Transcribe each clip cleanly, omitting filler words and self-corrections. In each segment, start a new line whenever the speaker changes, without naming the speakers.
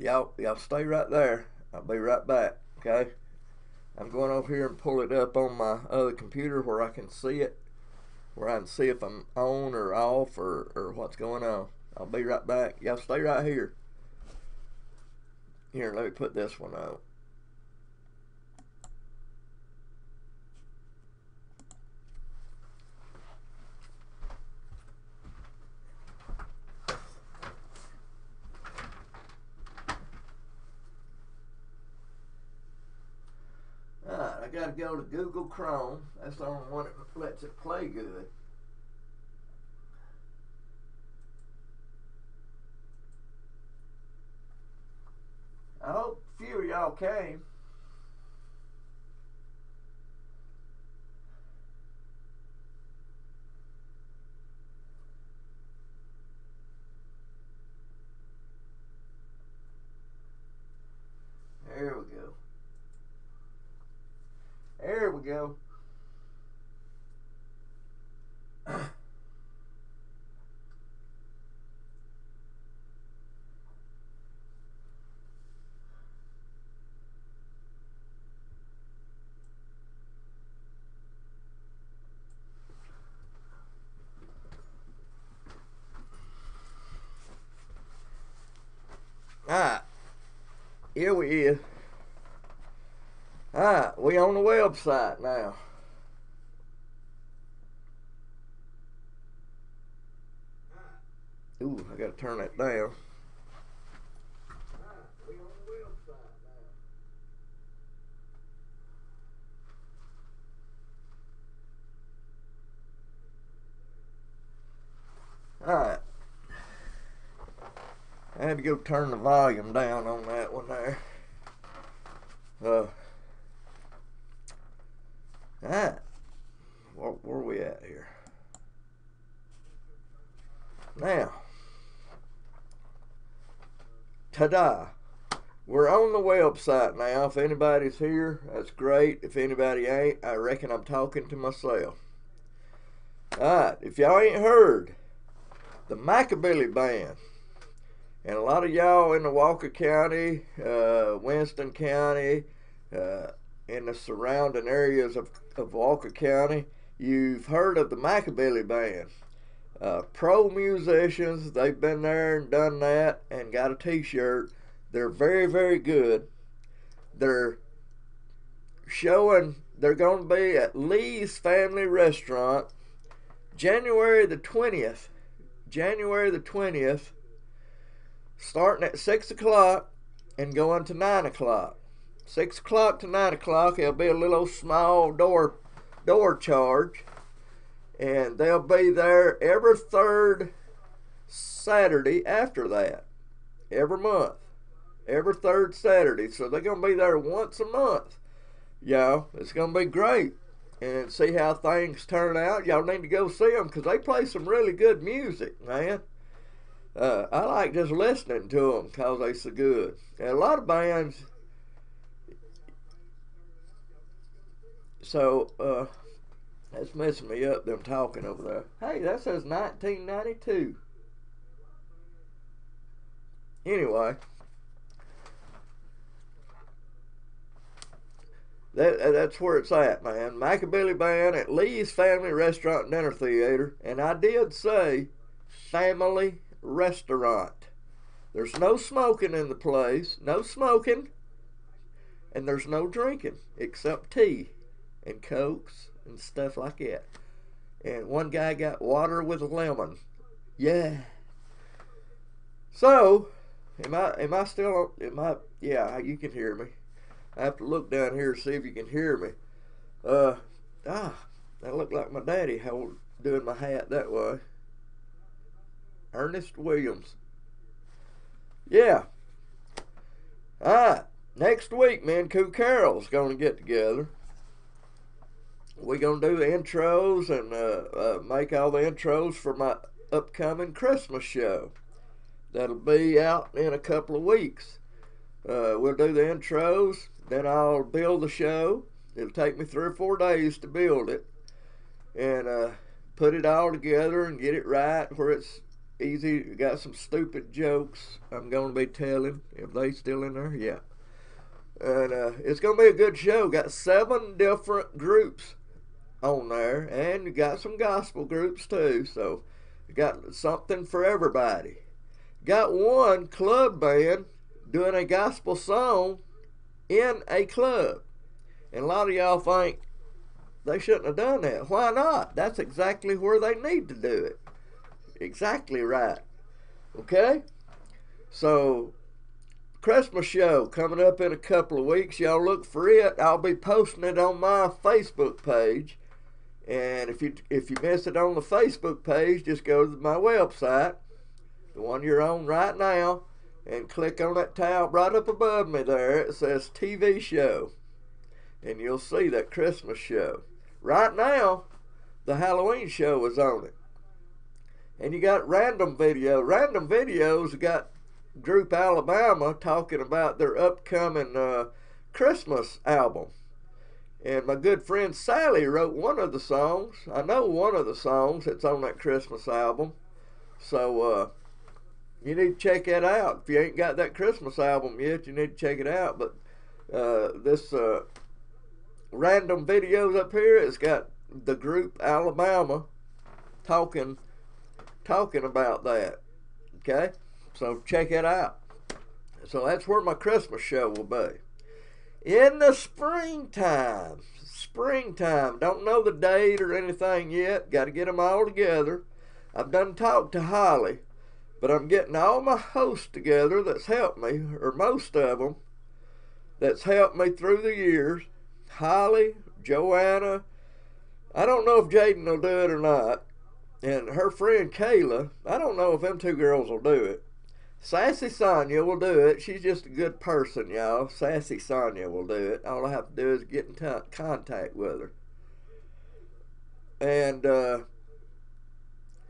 Y'all stay right there. I'll be right back, okay? I'm going over here and pull it up on my other computer where I can see it, where I can see if I'm on or off or what's going on. I'll be right back. Y'all stay right here. Here, let me put this one on. Alright, I gotta go to Google Chrome. That's the only one that lets it play good. I hope a few of y'all came. There we go. There we go. Alright, here we is. Alright, we on the website now. Ooh, I gotta turn that down. We on the website now. Alright. I had to go turn the volume down on that one there. Alright. Where are we at here? Now, ta-da. We're on the website now. If anybody's here, that's great. If anybody ain't, I reckon I'm talking to myself. Alright, if y'all ain't heard, the Maccabilly Band, and a lot of y'all in the Walker County, Winston County, in the surrounding areas of Walker County, you've heard of the Maccabilly Band. Pro musicians, they've been there and done that and got a t-shirt. They're very, very good. They're going to be at Lee's Family Restaurant January the 20th. January the 20th. Starting at 6 o'clock and going to 9 o'clock. 6 o'clock to 9 o'clock, there'll be a little small door charge. And they'll be there every third Saturday after that. Every month. Every third Saturday. So they're going to be there once a month. Y'all, it's going to be great. And see how things turn out. Y'all need to go see them because they play some really good music, man. I like just listening to them because they're so good. And a lot of bands. So, that's messing me up, them talking over there. Hey, that says 1992. Anyway. That's where it's at, man. Maccabilly Band at Lee's Family Restaurant and Dinner Theater. And I did say family restaurant. There's no smoking in the place. No smoking. And there's no drinking except tea and Cokes and stuff like that. And one guy got water with a lemon. Yeah. So, am I still, yeah, you can hear me. I have to look down here to see if you can hear me. That looked like my daddy doing my hat that way. Ernest Williams. Yeah. Alright. Next week, me and Coo Carroll's going to get together. We're going to do the intros and make all the intros for my upcoming Christmas show. That'll be out in a couple of weeks. We'll do the intros, then I'll build the show. It'll take me 3 or 4 days to build it and put it all together and get it right where easy. Got some stupid jokes I'm going to be telling. If they still in there, yeah. And it's going to be a good show. Got 7 different groups on there, and you got some gospel groups too. So you got something for everybody. Got one club band doing a gospel song in a club. And a lot of y'all think they shouldn't have done that. Why not? That's exactly where they need to do it. Exactly right. Okay? So, Christmas show coming up in a couple of weeks. Y'all look for it. I'll be posting it on my Facebook page. And if you miss it on the Facebook page, just go to my website, the one you're on right now, and click on that tab right up above me there. It says TV show. And you'll see that Christmas show. Right now, the Halloween show is on it. And you got random video. Random videos got Group Alabama talking about their upcoming Christmas album. And my good friend Sally wrote one of the songs. I know one of the songs that's on that Christmas album. So you need to check that out. If you ain't got that Christmas album yet, you need to check it out. But this random videos up here, it's got the Group Alabama talking about that. Okay? So check it out. So that's where my Christmas show will be. In the springtime, don't know the date or anything yet, got to get them all together. I've done talked to Holly, but I'm getting all my hosts together that's helped me, or most of them, that's helped me through the years. Holly, Joanna, I don't know if Jaden will do it or not, and her friend Kayla, I don't know if them 2 girls will do it. Sassy Sonia will do it. She's just a good person, y'all. Sassy Sonia will do it. All I have to do is get in contact with her. And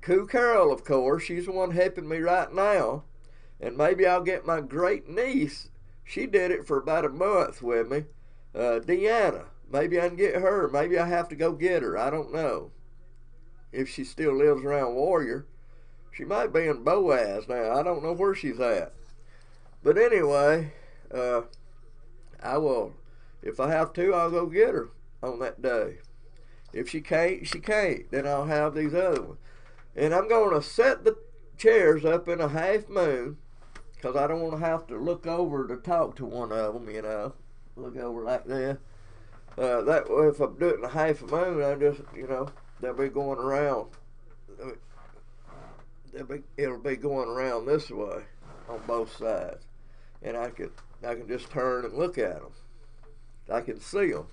Cool Carol, of course, she's the one helping me right now. And maybe I'll get my great niece. She did it for about a month with me. Deanna. Maybe I can get her. Maybe I have to go get her. I don't know. If she still lives around Warrior. She might be in Boaz now. I don't know where she's at. But anyway, I will, if I have to, I'll go get her on that day. If she can't, she can't. Then I'll have these other ones. And I'm going to set the chairs up in a half moon, because I don't want to have to look over to talk to one of them, you know. Look over like that. That way, if I'm doing a half a moon, I just, you know, they'll be going around. It'll be going around this way on both sides, and I can just turn and look at them. I can see them,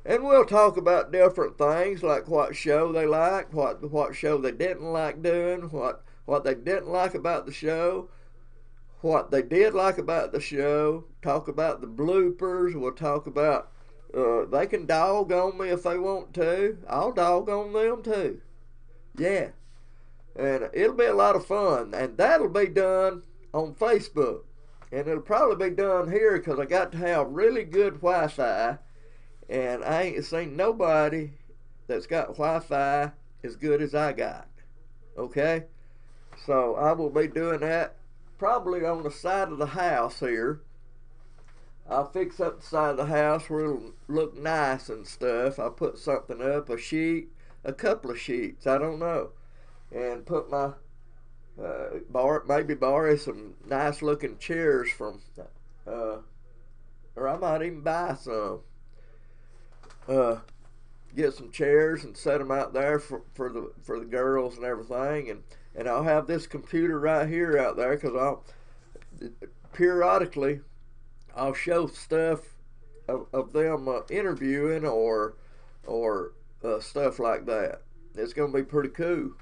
and we'll talk about different things, like what show they like, what show they didn't like doing, what they didn't like about the show, what they did like about the show. Talk about the bloopers. We'll talk about they can dog on me if they want to. I'll dog on them too. Yeah. And it'll be a lot of fun. And that'll be done on Facebook. And it'll probably be done here because I got to have really good Wi-Fi. And I ain't seen nobody that's got Wi-Fi as good as I got. Okay? So I will be doing that probably on the side of the house here. I'll fix up the side of the house where it'll look nice and stuff. I'll put something up, a sheet, a couple of sheets, I don't know. And put my, maybe borrow some nice looking chairs from, or I might even buy some. Get some chairs and set them out there for the girls and everything. And I'll have this computer right here out there, because I'll, periodically, I'll show stuff of them interviewing or stuff like that. It's going to be pretty cool.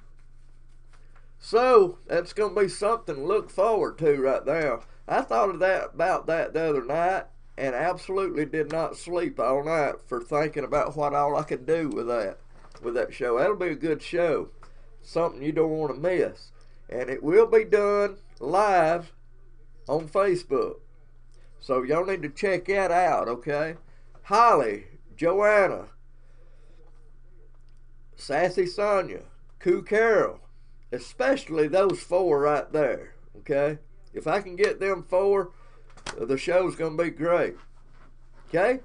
So that's going to be something to look forward to right now. I thought of about that the other night, and absolutely did not sleep all night for thinking about what all I could do with that show. That'll be a good show, something you don't want to miss, and it will be done live on Facebook. So y'all need to check that out, okay? Holly, Joanna, Sassy Sonia, Cool Carol, especially those 4 right there. Okay, if I can get them 4, the show's gonna be great. Okay,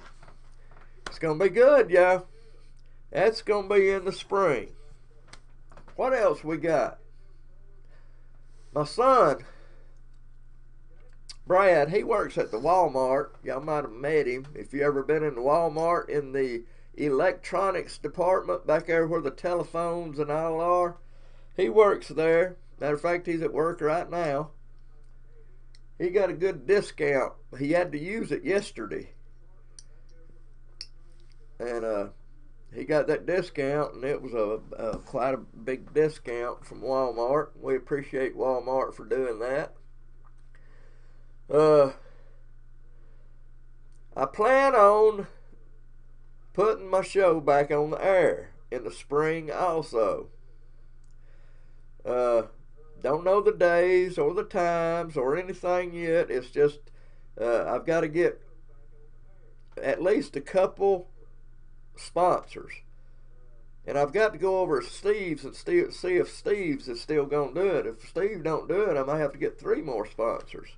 it's gonna be good, y'all. That's gonna be in the spring. What else we got? My son Brad, he works at the Walmart. Y'all might have met him if you ever been in the Walmart in the electronics department back there where the telephones and all are. He works there. Matter of fact, he's at work right now. He got a good discount. He had to use it yesterday. And he got that discount, and it was quite a big discount from Walmart. We appreciate Walmart for doing that. I plan on putting my show back on the air in the spring also. Don't know the days or the times or anything yet. It's just I've got to get at least a couple sponsors. And I've got to go over to Steve's and see if Steve's is still going to do it. If Steve don't do it, I might have to get 3 more sponsors.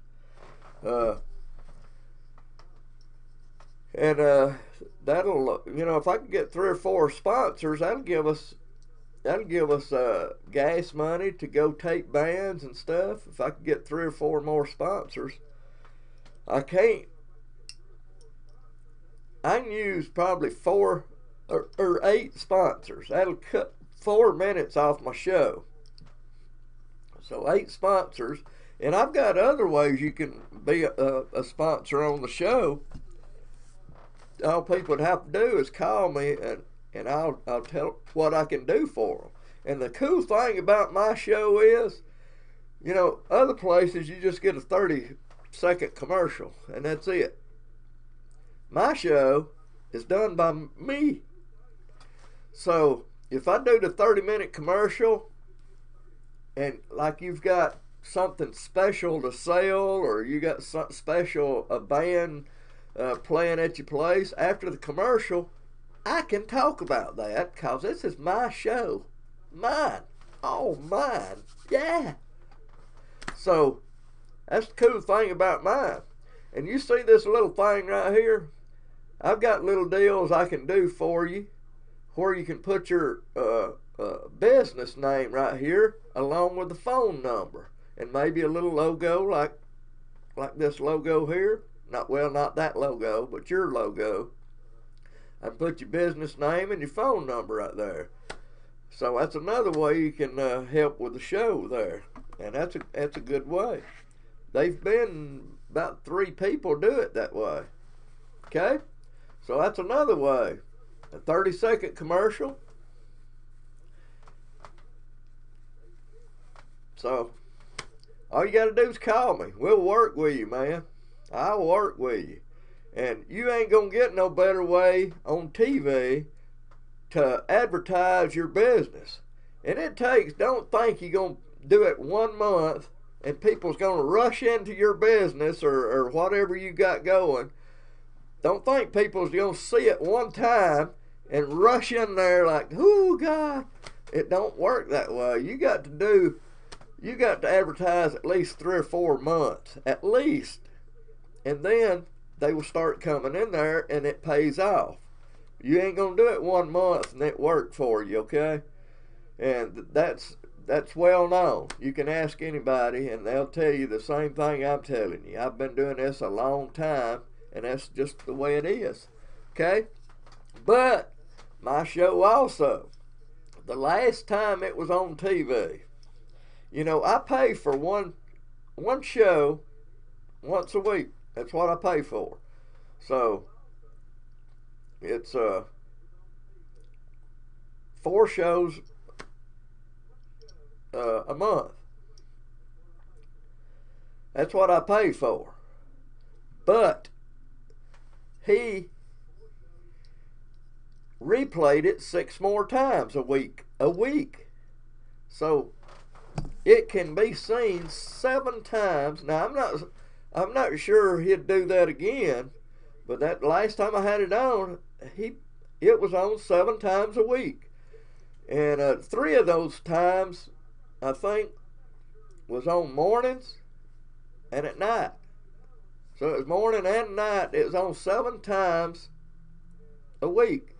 That'll, if I can get 3 or 4 sponsors, that'll give us gas money to go tape bands and stuff. If I can get 3 or 4 more sponsors, I can use probably 4 or 8 sponsors. That'll cut 4 minutes off my show. So 8 sponsors. And I've got other ways you can be a sponsor on the show. All people would have to do is call me, and I'll tell what I can do for them. And the cool thing about my show is, other places you just get a 30-second commercial, and that's it. My show is done by me. So if I do the 30-minute commercial, and like you've got something special to sell, or you got something special, a band playing at your place, after the commercial, I can talk about that because this is my show. Mine. Oh, mine. Yeah. So that's the cool thing about mine. And you see this little thing right here? I've got little deals I can do for you where you can put your business name right here along with the phone number. And maybe a little logo like this logo here. Not that logo, but your logo. And put your business name and your phone number right there. So that's another way you can help with the show there. And that's a good way. They've been about 3 people do it that way. Okay? So that's another way. A 30-second commercial. So all you got to do is call me. We'll work with you, man. I'll work with you. And you ain't going to get no better way on TV to advertise your business. And it takes, don't think you're going to do it 1 month and people's going to rush into your business or whatever you got going. Don't think people's going to see it one time and rush in there like, oh, God. It don't work that way. You got to advertise at least 3 or 4 months, at least. And then they will start coming in there and it pays off. You ain't going to do it 1 month and it worked for you, okay? And that's well known. You can ask anybody and they'll tell you the same thing I'm telling you. I've been doing this a long time and that's just the way it is, okay? But my show also, the last time it was on TV, I pay for one show once a week. That's what I pay for. So it's 4 shows a month. That's what I pay for. But he replayed it 6 more times a week. So it can be seen 7 times. Now I'm not sure he'd do that again, but that last time I had it on, it was on 7 times a week. And 3 of those times I think, was on mornings and at night. So it was morning and night. It was on 7 times a week.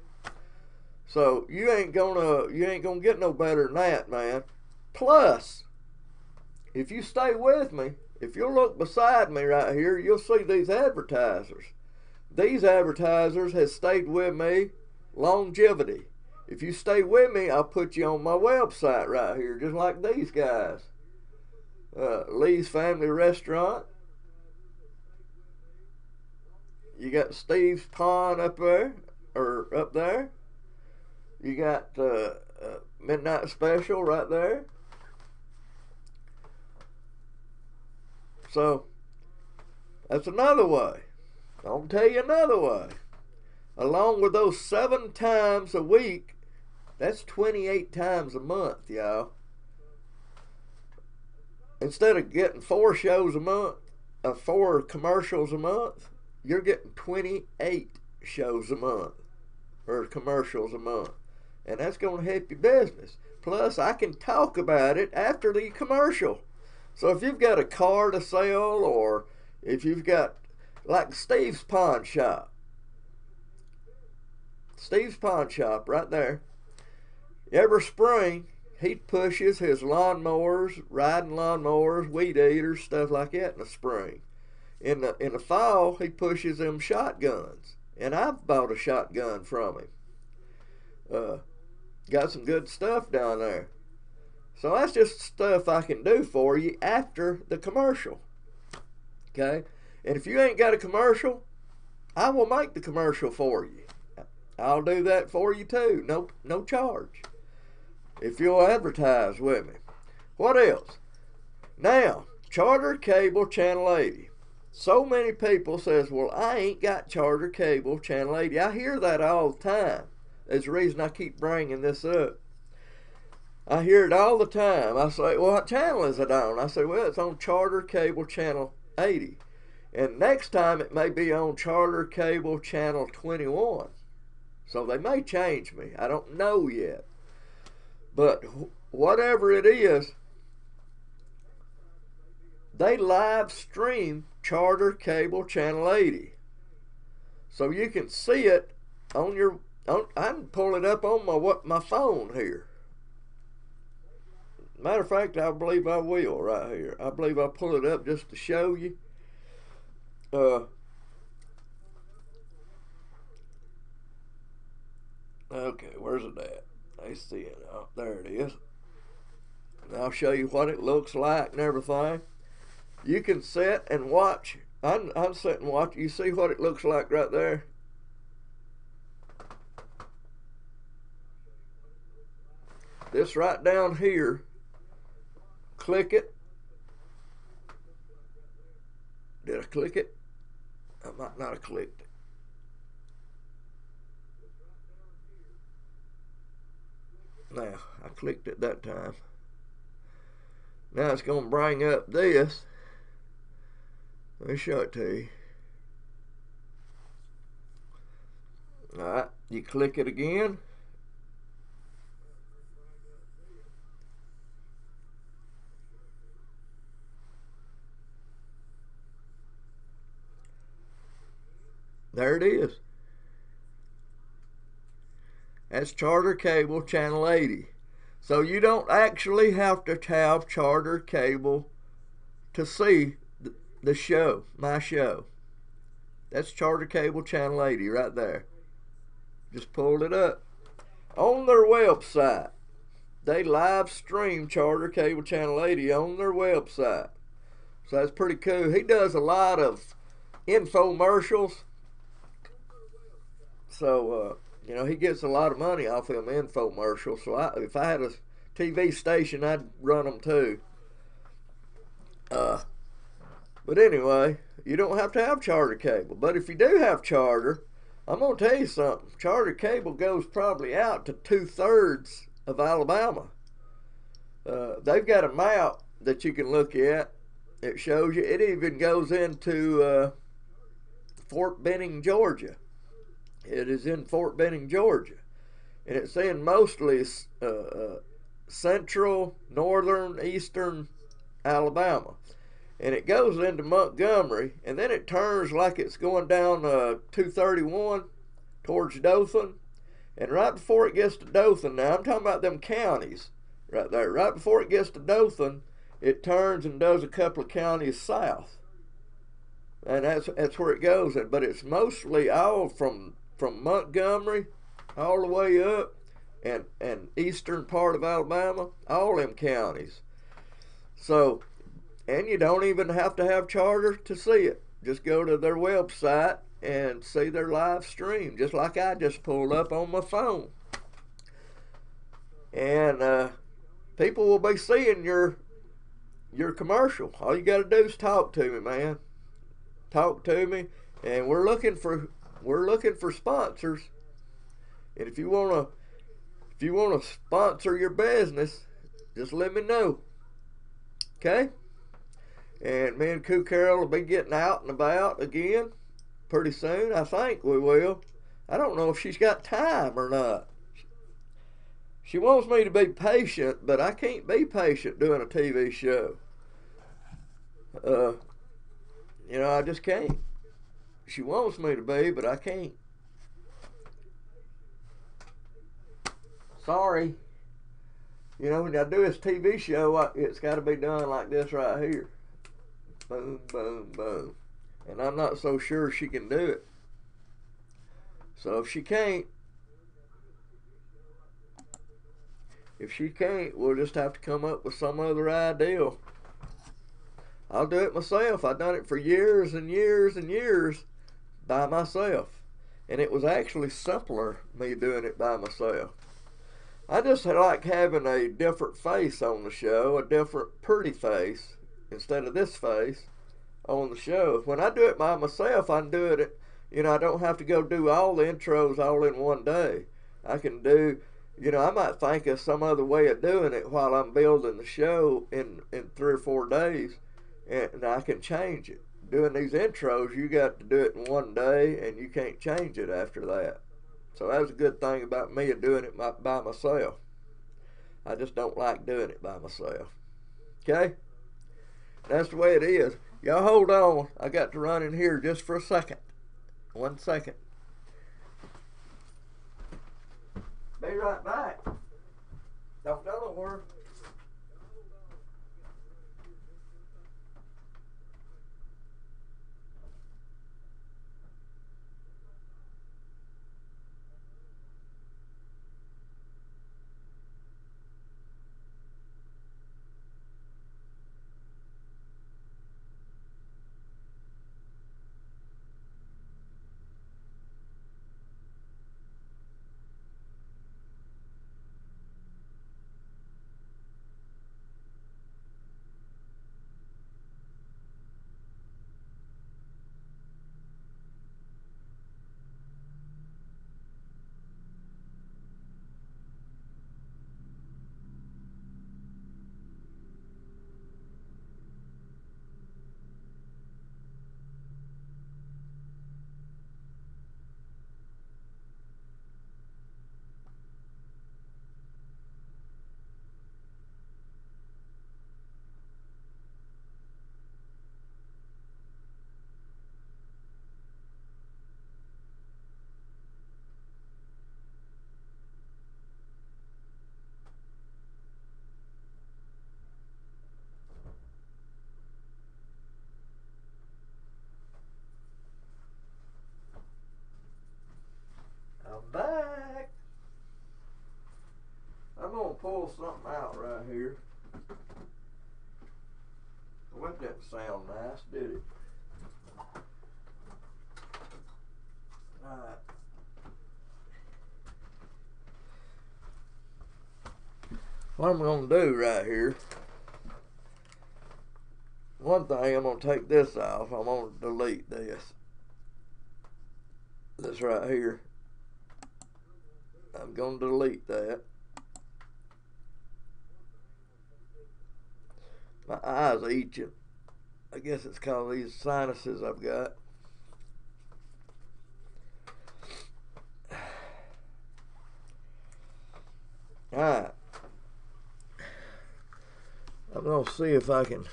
So you ain't gonna get no better than that, man. Plus, if you stay with me, if you'll look beside me right here, you'll see these advertisers. These advertisers has stayed with me longevity. If you stay with me, I'll put you on my website right here, just like these guys. Lee's Family Restaurant. You got Steve's Pond up there, or up there. You got Midnight Special right there. So that's another way. I'll tell you another way. Along with those 7 times a week, that's 28 times a month, y'all. Instead of getting 4 shows a month, 4 commercials a month, you're getting 28 shows a month, or commercials a month. And that's going to help your business. Plus, I can talk about it after the commercial. So if you've got a car to sell, or if you've got, like Steve's Pawn Shop. Steve's Pawn Shop right there. Every spring, he pushes his lawnmowers, riding lawnmowers, weed eaters, stuff like that in the spring. In the fall, he pushes them shotguns. And I've bought a shotgun from him. Got some good stuff down there. So that's just stuff I can do for you after the commercial. Okay? And if you ain't got a commercial, I will make the commercial for you. I'll do that for you too. No charge. If you'll advertise with me. What else? Now, Charter Cable Channel 80. So many people says, well, I ain't got Charter Cable Channel 80. I hear that all the time. That's the reason I keep bringing this up. I hear it all the time. I say, well, what channel is it on? I say, well, it's on Charter Cable Channel 80. And next time it may be on Charter Cable Channel 21. So they may change me. I don't know yet. But whatever it is, they live stream Charter Cable Channel 80. So you can see it on your, I can pull it up on my phone here. Matter of fact, I believe I will right here. I believe I'll pull it up just to show you. Okay, where's it at? I see it. Oh, there it is. And I'll show you what it looks like and everything. You can sit and watch. I'm sitting and watch. You see what it looks like right there? This right down here. Click it. Did I click it? I might not have clicked it. Now, I clicked it that time. Now it's going to bring up this. Let me show it to you. Alright, you click it again. There it is. That's Charter Cable Channel 80. So you don't actually have to have Charter Cable to see the show, my show. That's Charter Cable Channel 80 right there. Just pulled it up. On their website, they live stream Charter Cable Channel 80 on their website. So that's pretty cool. He does a lot of infomercials. So, you know, he gets a lot of money off them infomercials. So if I had a TV station, I'd run them too. But anyway, you don't have to have Charter Cable. But if you do have Charter, I'm going to tell you something. Charter Cable goes probably out to 2/3 of Alabama. They've got a map that you can look at. It shows you. It even goes into Fort Benning, Georgia. It is in Fort Benning, Georgia. And it's in mostly central, northern, eastern Alabama. And it goes into Montgomery, and then it turns like it's going down 231 towards Dothan. And right before it gets to Dothan, now I'm talking about them counties right there. Right before it gets to Dothan, it turns and does a couple of counties south. And that's where it goes. But it's mostly all from Montgomery all the way up and eastern part of Alabama, all them counties. So, and you don't even have to have charter to see it. Just go to their website and see their live stream, just like I just pulled up on my phone. And people will be seeing your commercial. All you got to do is talk to me, man. Talk to me, and we're looking for sponsors. And if you wanna sponsor your business, just let me know. Okay? And me and Koo Carol will be getting out and about again pretty soon. I think we will. I don't know if she's got time or not. She wants me to be patient, but I can't be patient doing a TV show. I just can't. She wants me to be, but I can't. Sorry. When I do this TV show, it's got to be done like this right here. Boom, boom, boom. And I'm not so sure she can do it. So if she can't, we'll just have to come up with some other idea. I'll do it myself. I've done it for years and years and years by myself. And it was actually simpler, me doing it by myself. I just like having a different face on the show, a different pretty face, instead of this face on the show. When I do it by myself, I can do it, I don't have to go do all the intros all in one day. I can do, I might think of some other way of doing it while I'm building the show in 3 or 4 days, and I can change it. Doing these intros, you got to do it in one day, and you can't change it after that. So that was a good thing about me and doing it by myself. I just don't like doing it by myself. Okay? That's the way it is. Y'all hold on. I got to run in here just for a second. 1 second. Be right back. Don't go nowhere. Back. I'm gonna pull something out right here. Well, that didn't sound nice, did it? Alright. What I'm gonna do right here, one thing, I'm gonna take this off. I'm gonna delete this. This right here. I'm going to delete that. My eyes are itching. I guess it's called these sinuses I've got. Alright. I'm going to see if I can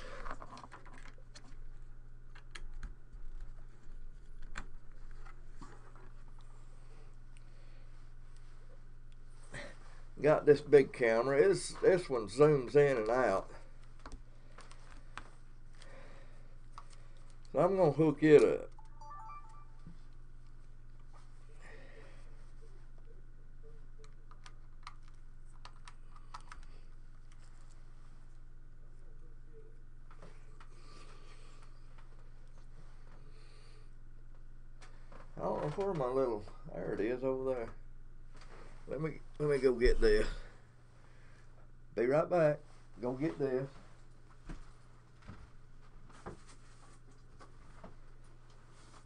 got this big camera. This one zooms in and out. So I'm going to hook it up. I don't know where my little, there it is over there. Let me go get this. Be right back. Go get this.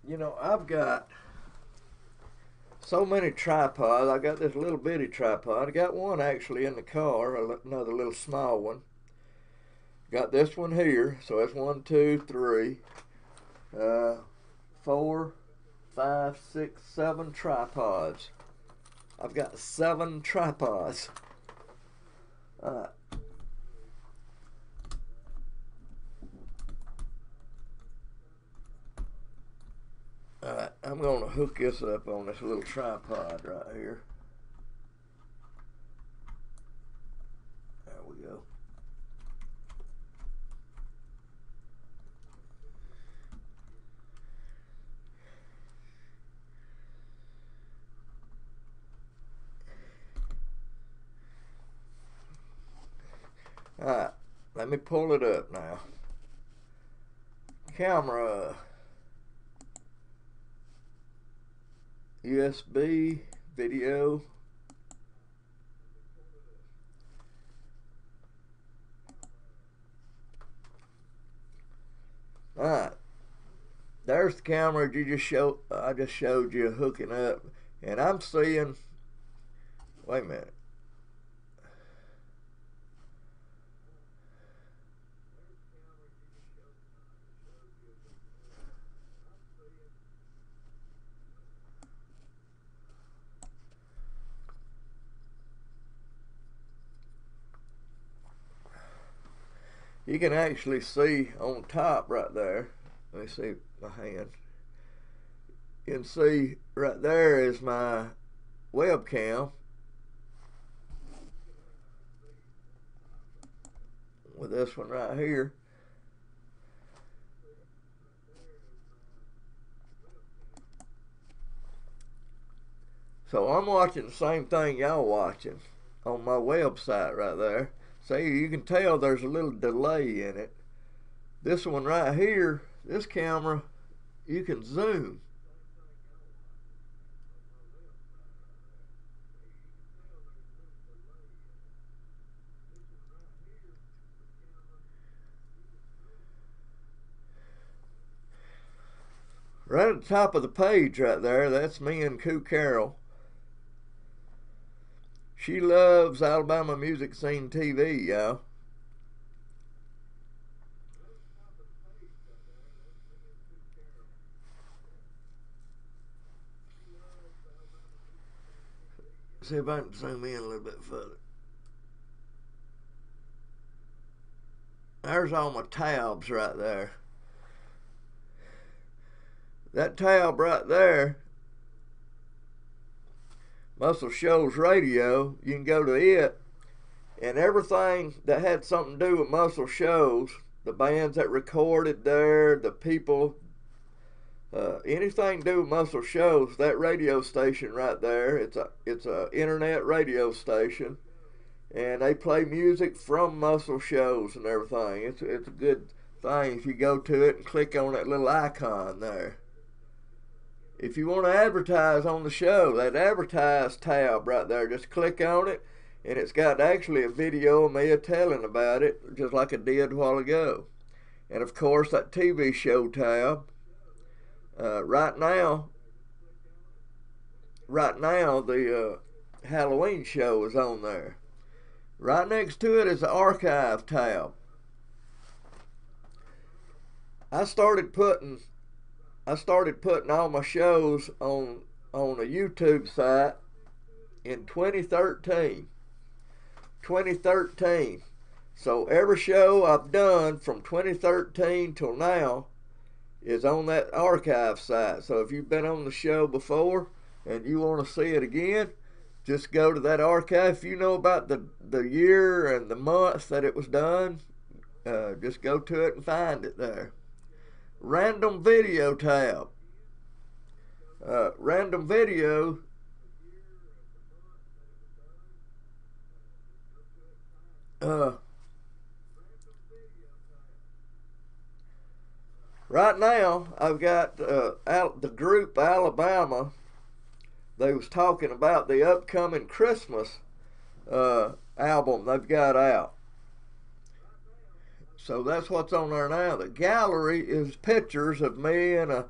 You know, I've got so many tripods. I got this little bitty tripod. I got one actually in the car, another little small one. Got this one here, so that's 1, 2, 3, 4, 5, 6, 7 tripods. I've got 7 tripods. Alright. Alright, I'm going to hook this up on this little tripod right here. There we go. Alright, let me pull it up now. Camera. USB, video. Alright. There's the camera I just showed you hooking up. And I'm seeing, wait a minute. You can actually see on top right there. Let me see my hand. You can see right there is my webcam with this one right here. So I'm watching the same thing y'all watching on my website right there. See, you can tell there's a little delay in it. This one right here, this camera, you can zoom. Right at the top of the page right there, that's me and Koo Carol. She loves Alabama Music Scene TV, y'all. See if I can zoom in a little bit further. There's all my tabs right there. That tab right there, Muscle Shoals Radio, you can go to it, and everything that had something to do with Muscle Shoals, the bands that recorded there, the people, anything to do with Muscle Shoals, that radio station right there, it's a internet radio station, and they play music from Muscle Shoals and everything. It's a good thing if you go to it and click on that little icon there. If you want to advertise on the show, that advertise tab right there, just click on it, and it's got actually a video of me telling about it, just like I did a while ago. And of course, that TV show tab. Right now, the Halloween show is on there. Right next to it is the archive tab. I started putting all my shows on a YouTube site in 2013. So every show I've done from 2013 till now is on that archive site. So if you've been on the show before and you want to see it again, just go to that archive. If you know about the year and the month that it was done, just go to it and find it there. Random video tab. Random video. Right now, I've got the group Alabama. They was talking about the upcoming Christmas album they've got out. So that's what's on there now. The gallery is pictures of me and a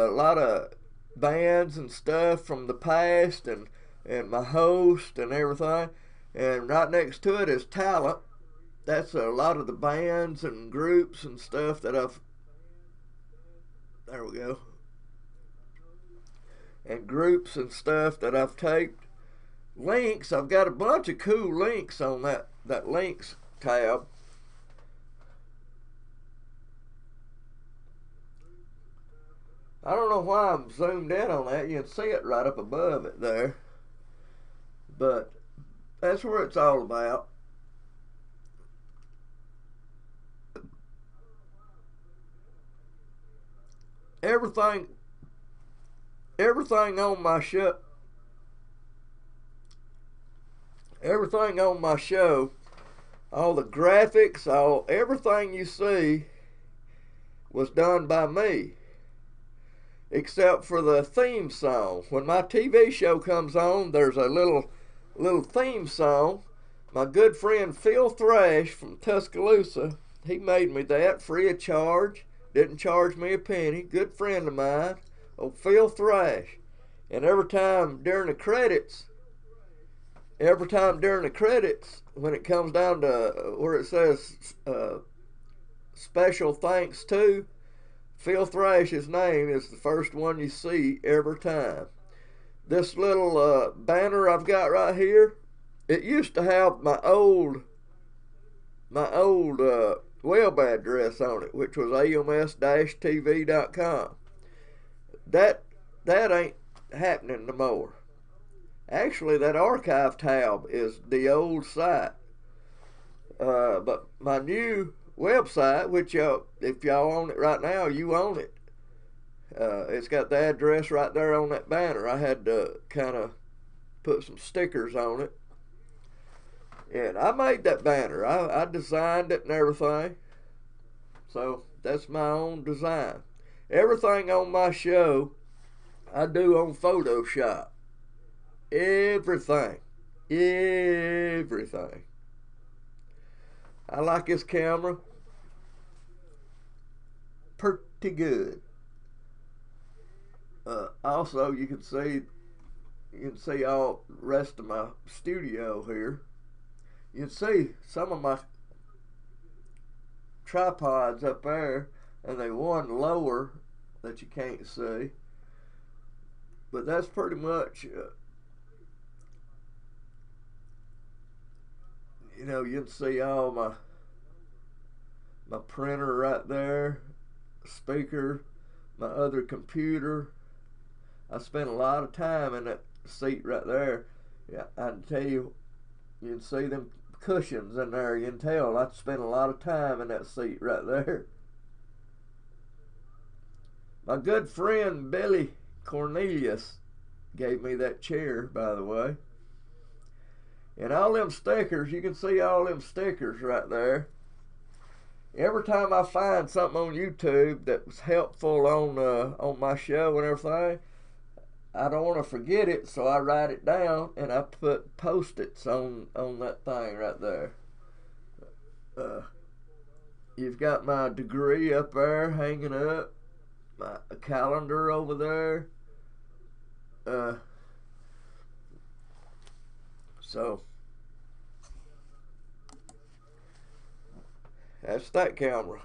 lot of bands and stuff from the past, and my host and everything. And right next to it is talent. That's a lot of the bands and groups and stuff that I've, there we go, and groups and stuff that I've taped. Links, I've got a bunch of cool links on that links tab. I don't know why I'm zoomed in on that. You can see it right up above it there. But that's where it's all about. Everything on my show, all the graphics, everything you see was done by me, except for the theme song. When my TV show comes on, there's a little theme song. My good friend Phil Thrash from Tuscaloosa, he made me that free of charge. Didn't charge me a penny. Good friend of mine, old Phil Thrash. And every time during the credits, when it comes down to where it says special thanks to, Phil Thrash's name is the first one you see every time. This little banner I've got right here, it used to have my old web address on it, which was ALBAMus-TV.com. That ain't happening no more. Actually, that archive tab is the old site. But my new website, which if y'all own it right now, you own it. It's got the address right there on that banner. I had to kind of put some stickers on it. And I made that banner. I designed it and everything. So that's my own design. Everything on my show, I do on Photoshop. Everything. I like this camera pretty good. Also, you can see all the rest of my studio here. You can see some of my tripods up there, and they one lower that you can't see. But that's pretty much, you can see all my printer right there, speaker, my other computer. I spent a lot of time in that seat right there. Yeah, I can tell you, you can see them cushions in there. You can tell I spent a lot of time in that seat right there. My good friend Billy Cornelius gave me that chair, by the way. And all them stickers, you can see all them stickers right there. Every time I find something on YouTube that was helpful on my show and everything, I don't want to forget it, so I write it down and I put Post-its on that thing right there. You've got my degree up there hanging up, my calendar over there. So that's that camera.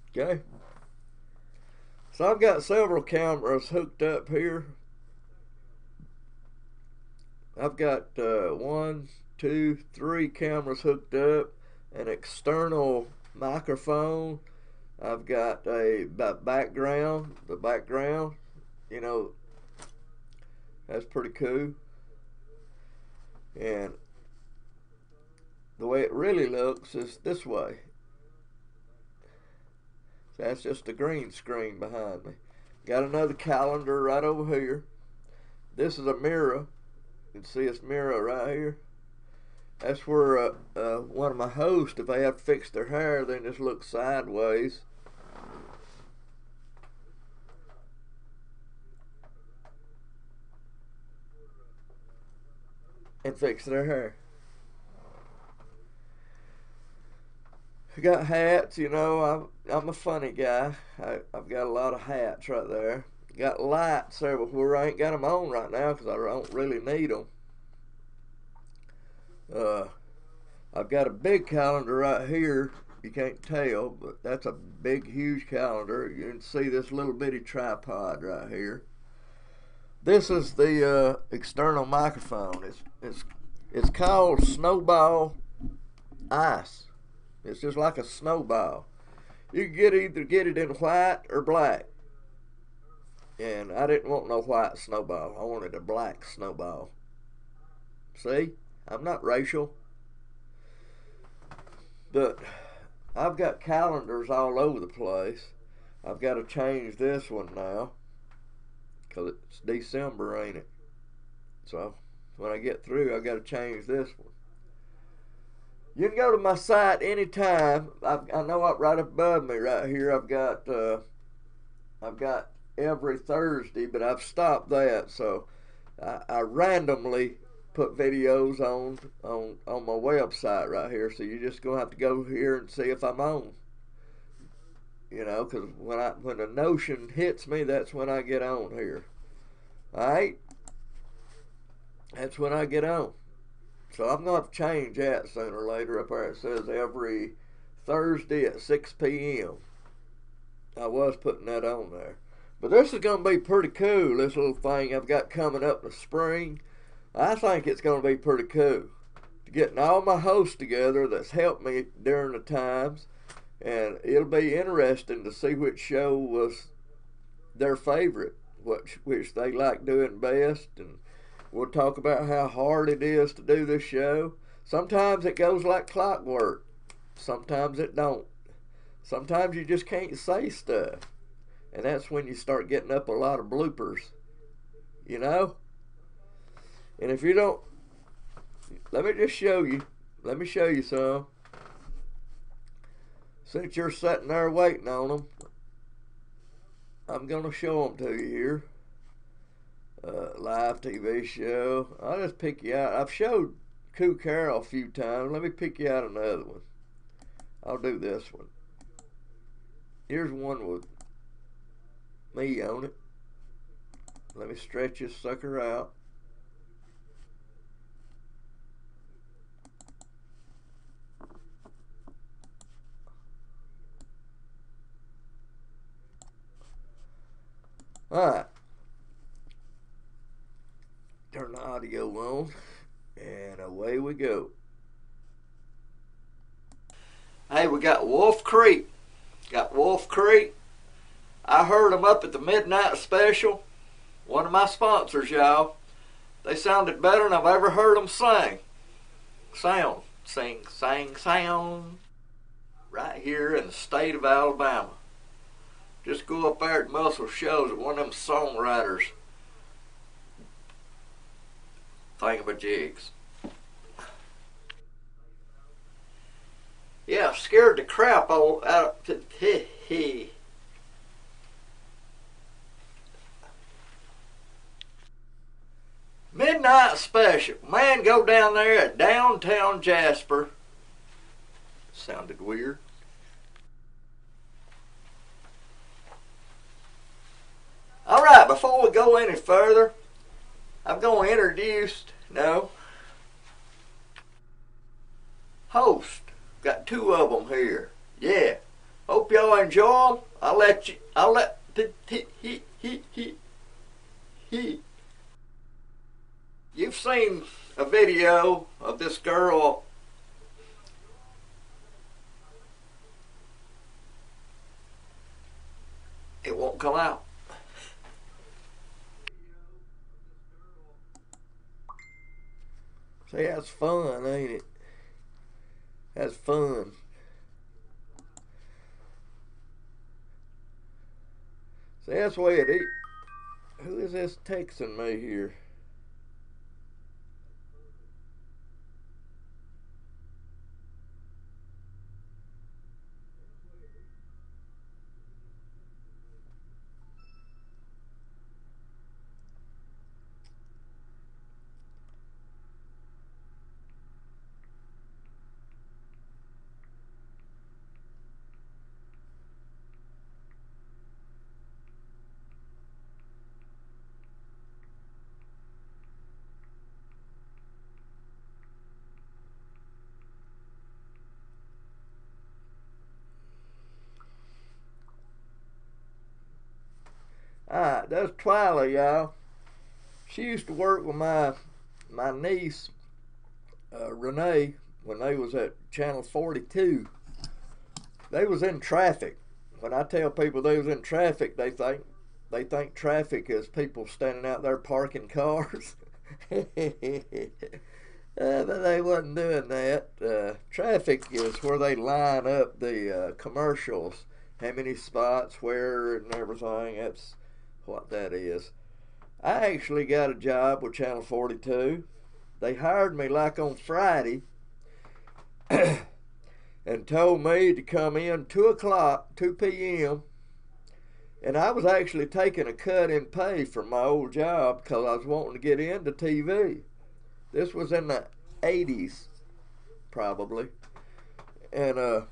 Okay. So I've got several cameras hooked up here. I've got 1, 2, 3 cameras hooked up, an external microphone. I've got a background. The background, you know, that's pretty cool. And the way it really looks is this way. That's just a green screen behind me. Got another calendar right over here. This is a mirror. You can see this mirror right here. That's where one of my hosts, if they have to fix their hair, they just look sideways. And fix their hair. I got hats, you know, I'm a funny guy. I've got a lot of hats right there. Got lights everywhere. I ain't got them on right now because I don't really need them. I've got a big calendar right here. You can't tell, but that's a big, huge calendar. You can see this little bitty tripod right here. This is the external microphone. It's called Snowball Ice. It's just like a snowball. You can either get it in white or black. And I didn't want no white snowball. I wanted a black snowball. See? I'm not racial. But I've got calendars all over the place. I've got to change this one now, because it's December, ain't it? So when I get through, I got to change this one. You can go to my site anytime. I know up right above me right here, I've got every Thursday, but I've stopped that. So I randomly put videos on my website right here. So you're just gonna have to go here and see if I'm on. You know, because when a notion hits me, that's when I get on here. All right, that's when I get on. So I'm going to have to change that sooner or later. Up there it says every Thursday at 6 p.m. I was putting that on there. But this is going to be pretty cool, this little thing I've got coming up in the spring. I think it's going to be pretty cool. Getting all my hosts together that's helped me during the times. And it'll be interesting to see which show was their favorite, which they like doing best. And we'll talk about how hard it is to do this show. Sometimes it goes like clockwork. Sometimes it don't. Sometimes you just can't say stuff. And that's when you start getting up a lot of bloopers. You know? And if you don't, let me just show you. Let me show you some. Since you're sitting there waiting on them, I'm going to show them to you here. Live TV show. I'll just pick you out. I've showed Cool Carol a few times. Let me pick you out another one. I'll do this one. Here's one with me on it. Let me stretch this sucker out. Alright. Turn the audio on, and away we go. Hey, we got Wolf Creek. Got Wolf Creek. I heard them up at the midnight special. One of my sponsors, y'all. They sounded better than I've ever heard them sing. Sound. Right here in the state of Alabama. Just go up there at Muscle Shows at one of them songwriters. Thingamajigs. Yeah, scared the crap out of Midnight special. Man, go down there at downtown Jasper. Sounded weird. Alright, before we go any further, I'm going to introduce, host. Got two of them here. Yeah. Hope y'all enjoy them. I'll let You've seen a video of this girl. It won't come out. See, that's fun, ain't it? That's fun. See, that's the way it is. Who is this texting me here? Alright, that's Twyla, y'all. She used to work with my niece, Renee, when they was at Channel 42. They was in traffic. When I tell people they was in traffic, they think traffic is people standing out there parking cars. But they wasn't doing that. Traffic is where they line up the commercials, how many spots, where, and everything. That's what that is. I actually got a job with Channel 42. They hired me like on Friday and told me to come in 2 p.m. And I was actually taking a cut in pay from my old job because I was wanting to get into TV. This was in the 80s, probably. And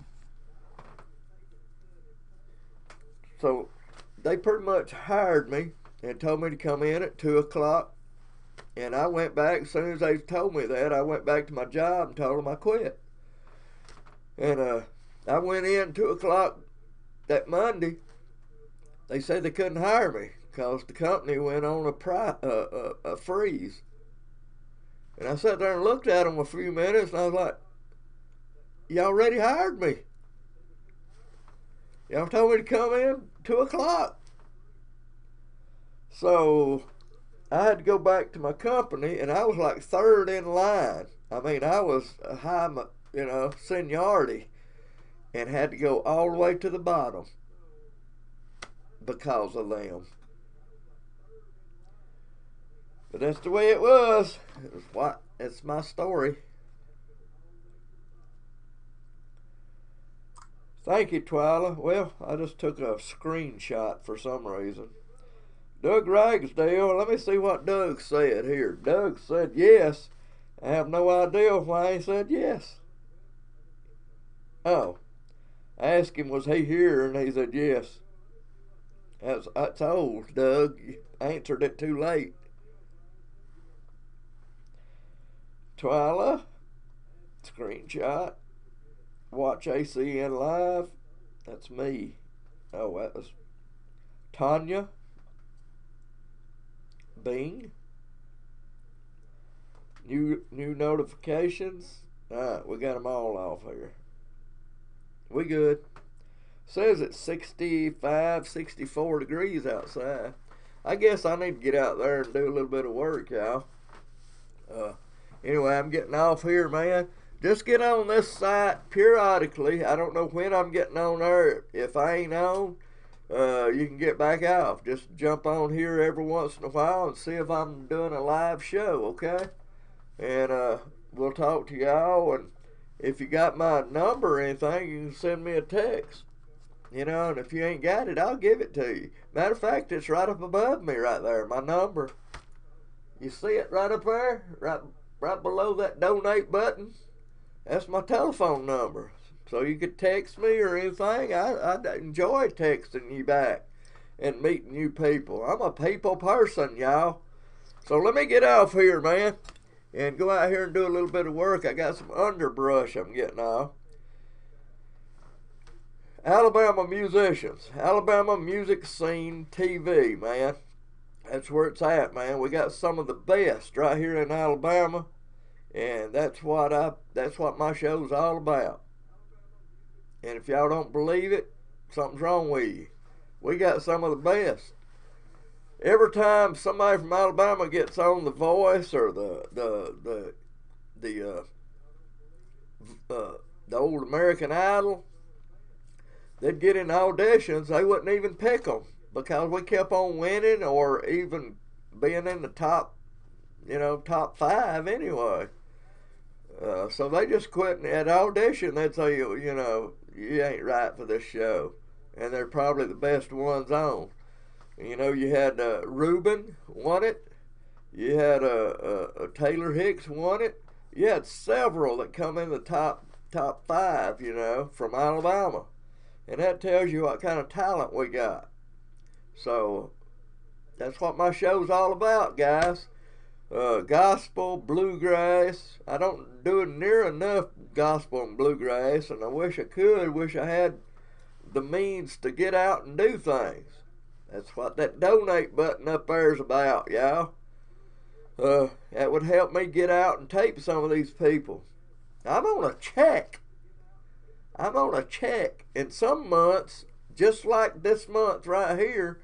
so they pretty much hired me and told me to come in at 2 o'clock. And I went back, as soon as they told me that, I went back to my job and told them I quit. And I went in 2 o'clock that Monday. They said they couldn't hire me because the company went on a freeze. And I sat there and looked at them a few minutes, and I was like, you already hired me. Y'all told me to come in 2 o'clock. So I had to go back to my company, and I was like third in line. I mean, I was a high, seniority, and had to go all the way to the bottom because of them. But that's the way it was. It's my story. Thank you, Twyla. Well, I just took a screenshot for some reason. Doug Ragsdale, let me see what Doug said here. Doug said yes. I have no idea why he said yes. Oh, I asked him, was he here? And he said yes. That's old, Doug. You answered it too late. Twyla, screenshot. Watch ACN live. That's me. Oh, that was Tanya. Bing. New notifications. Alright, we got them all off here. We good. Says it's 65, 64 degrees outside. I guess I need to get out there and do a little bit of work, y'all. Anyway, I'm getting off here, man. Just get on this site periodically. I don't know when I'm getting on there. If I ain't on, you can get back off. Just jump on here every once in a while and see if I'm doing a live show, okay? And we'll talk to y'all. And if you got my number or anything, you can send me a text. And if you ain't got it, I'll give it to you. Matter of fact, it's right up above me right there, my number. You see it right up there? Right below that donate button? That's my telephone number. So you could text me or anything. I enjoy texting you back and meeting new people. I'm a people person, y'all. So let me get off here, man, and go out here and do a little bit of work. I got some underbrush I'm getting off. Alabama musicians, Alabama Music Scene TV, man. That's where it's at, man. We got some of the best right here in Alabama, and that's what my show's all about. And if y'all don't believe it, something's wrong with you. We got some of the best. Every time somebody from Alabama gets on The Voice or the old American Idol, they'd get in auditions. They wouldn't even pick them because we kept on winning or even being in the top 5 anyway. So they just quit at audition. They'd say, you ain't right for this show, and they're probably the best ones on. You had Reuben won it. You had Taylor Hicks won it. You had several that come in the top 5, from Alabama, and that tells you what kind of talent we got. So that's what my show's all about, guys. Gospel, bluegrass. I don't do near enough gospel and bluegrass, and I wish I could. Wish I had the means to get out and do things. That's what that donate button up there is about, y'all. That would help me get out and tape some of these people. I'm on a check. And some months, just like this month right here,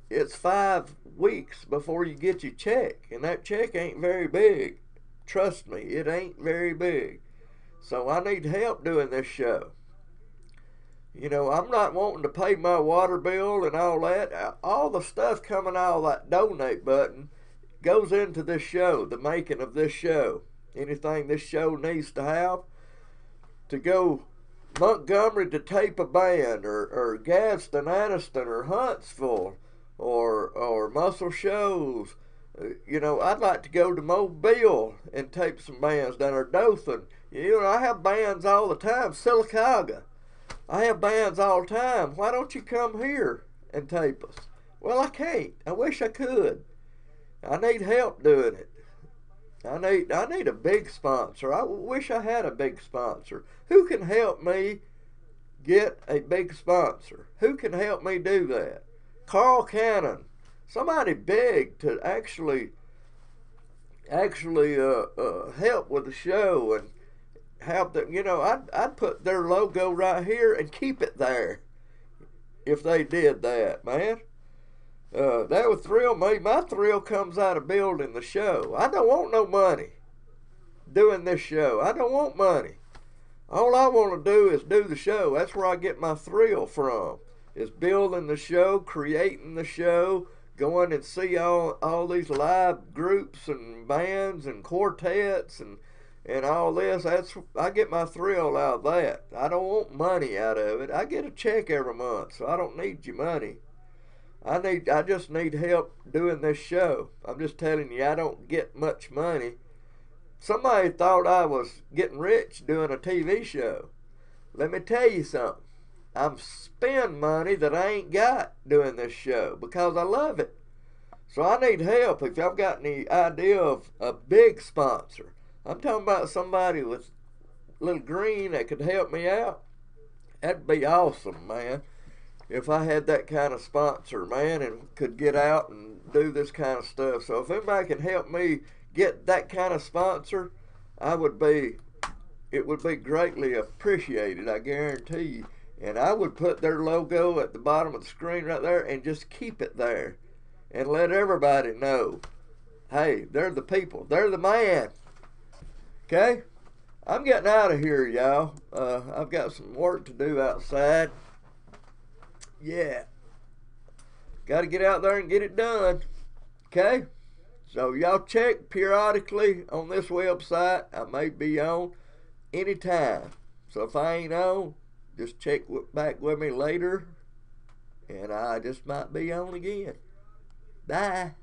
it's 5 weeks before you get your check. And that check ain't very big. Trust me, it ain't very big. So I need help doing this show. I'm not wanting to pay my water bill and all that. All the stuff coming out of that donate button goes into this show, the making of this show. Anything this show needs to have to go Montgomery to tape a band, or Gadsden, Addison, or Huntsville, or Muscle Shoals. I'd like to go to Mobile and tape some bands down there, Dothan. I have bands all the time. Sylacauga. I have bands all the time. Why don't you come here and tape us? Well, I can't. I wish I could. I need help doing it. I need a big sponsor. I wish I had a big sponsor. Who can help me get a big sponsor? Who can help me do that? Carl Cannon. Somebody big to actually help with the show and have the, I'd put their logo right here and keep it there if they did that, man. That would thrill me. My thrill comes out of building the show. I don't want no money doing this show. I don't want money. All I want to do is do the show. That's where I get my thrill from, is building the show, creating the show, going and see all these live groups and bands and quartets and all this. I get my thrill out of that. I don't want money out of it. I get a check every month, so I don't need your money. I just need help doing this show. I'm just telling you, I don't get much money. Somebody thought I was getting rich doing a TV show. Let me tell you something. I'm spending money that I ain't got doing this show because I love it. So I need help. If y'all got any idea of a big sponsor, I'm talking about somebody with little green that could help me out. That'd be awesome, man. If I had that kind of sponsor, man, and could get out and do this kind of stuff. So if anybody can help me get that kind of sponsor, it would be greatly appreciated, I guarantee you. And I would put their logo at the bottom of the screen right there and just keep it there and let everybody know, hey, they're the people. They're the man. Okay? I'm getting out of here, y'all. I've got some work to do outside. Yeah. Got to get out there and get it done. Okay? So y'all check periodically on this website. I may be on anytime. So if I ain't on, just check back with me later. And I just might be on again. Bye.